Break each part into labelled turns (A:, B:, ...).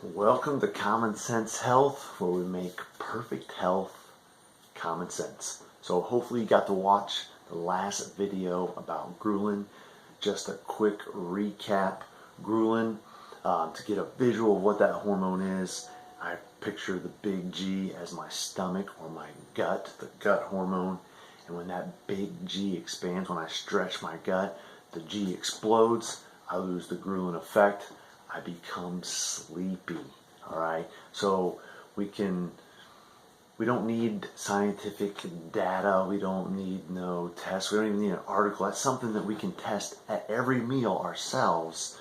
A: Welcome to Common Sense Health, where we make perfect health common sense. So hopefully you got to watch the last video about ghrelin. Just a quick recap. Ghrelin, to get a visual of what that hormone is, I picture the big G as my stomach or my gut, the gut hormone. And when that big G expands, when I stretch my gut, the G explodes, I lose the ghrelin effect. I become sleepy. All right, so we don't need scientific data. We don't need no tests. We don't even need an article. That's something that we can test at every meal ourselves,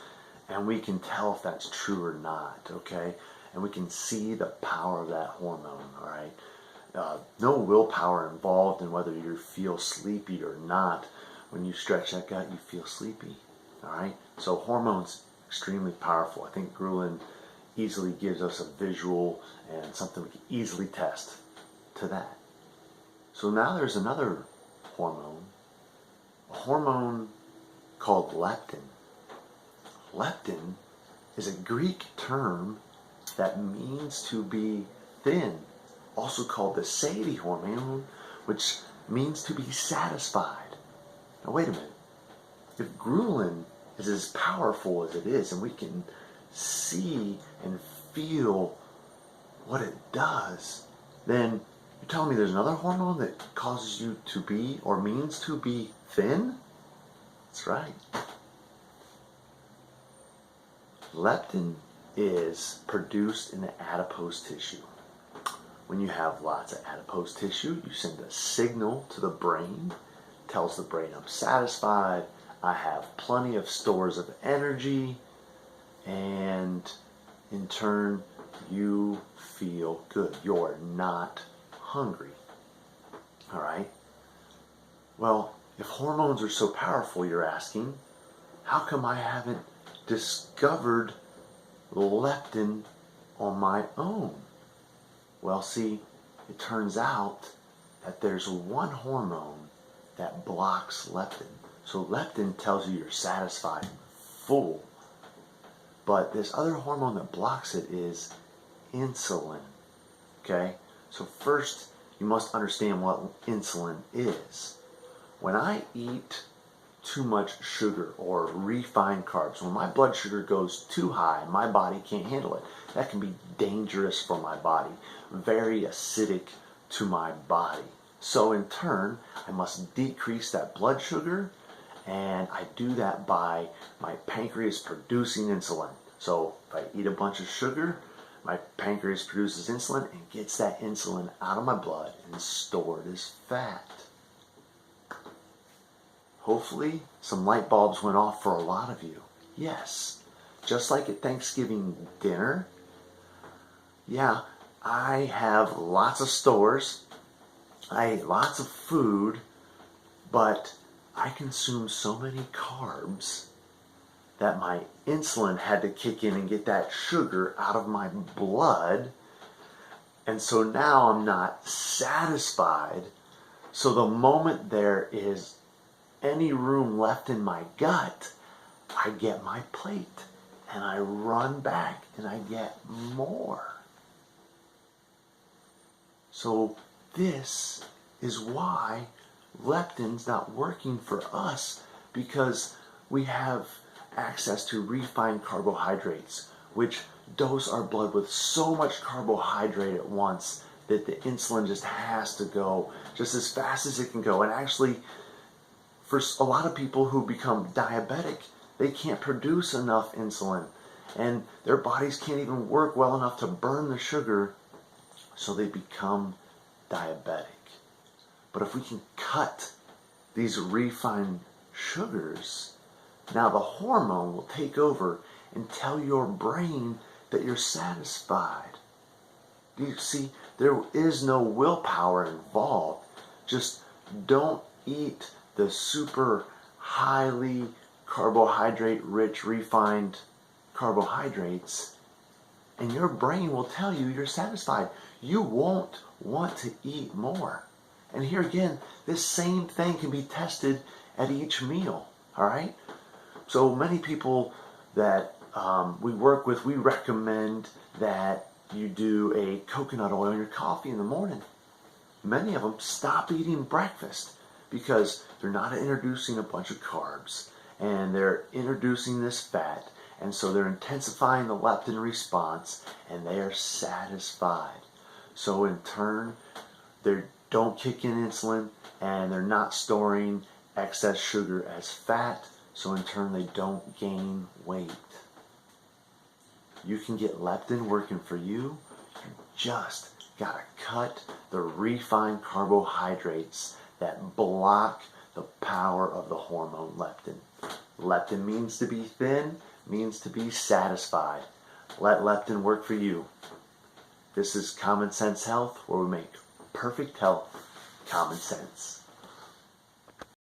A: and we can tell if that's true or not. Okay, and we can see the power of that hormone. All right, no willpower involved in whether you feel sleepy or not. When you stretch that gut, you feel sleepy. All right, so hormones extremely powerful. I think ghrelin easily gives us a visual and something we can easily test to that. So now there's another hormone, a hormone called leptin. Leptin is a Greek term that means to be thin, also called the satiety hormone, which means to be satisfied. Now wait a minute. If ghrelin is as powerful as it is, and we can see and feel what it does, then you're telling me there's another hormone that causes you to be, or means to be, thin? That's right. Leptin is produced in the adipose tissue. When you have lots of adipose tissue, you send a signal to the brain, tells the brain I'm satisfied, I have plenty of stores of energy, and in turn, you feel good. You're not hungry. All right? Well, if hormones are so powerful, you're asking, how come I haven't discovered leptin on my own? Well, see, it turns out that there's one hormone that blocks leptin. So leptin tells you you're satisfied and full. But this other hormone that blocks it is insulin. Okay? So first, you must understand what insulin is. When I eat too much sugar or refined carbs, when my blood sugar goes too high, my body can't handle it. That can be dangerous for my body, very acidic to my body. So in turn, I must decrease that blood sugar, and I do that by my pancreas producing insulin. So if I eat a bunch of sugar, my pancreas produces insulin and gets that insulin out of my blood and stored as fat. Hopefully some light bulbs went off for a lot of you. Yes, just like at Thanksgiving dinner, yeah, I have lots of stores, I eat lots of food, but I consume so many carbs that my insulin had to kick in and get that sugar out of my blood. And so now I'm not satisfied. So the moment there is any room left in my gut, I get my plate and I run back and I get more. So this is why leptin's not working for us, because we have access to refined carbohydrates, which dose our blood with so much carbohydrate at once that the insulin just has to go just as fast as it can go. And actually, for a lot of people who become diabetic, they can't produce enough insulin, and their bodies can't even work well enough to burn the sugar, so they become diabetic. But if we can cut these refined sugars, now the hormone will take over and tell your brain that you're satisfied. Do you see? There is no willpower involved. Just don't eat the super highly carbohydrate rich refined carbohydrates, and your brain will tell you you're satisfied. You won't want to eat more. And here again, this same thing can be tested at each meal. All right? So many people that we recommend that you do a coconut oil in your coffee in the morning. Many of them stop eating breakfast because they're not introducing a bunch of carbs and they're introducing this fat, and so they're intensifying the leptin response and they are satisfied. So in turn, they don't kick in insulin and they're not storing excess sugar as fat, so in turn they don't gain weight. You can get leptin working for you. You just gotta cut the refined carbohydrates that block the power of the hormone leptin. Leptin means to be thin, means to be satisfied. Let leptin work for you. This is Common Sense Health, where we make perfect health common sense.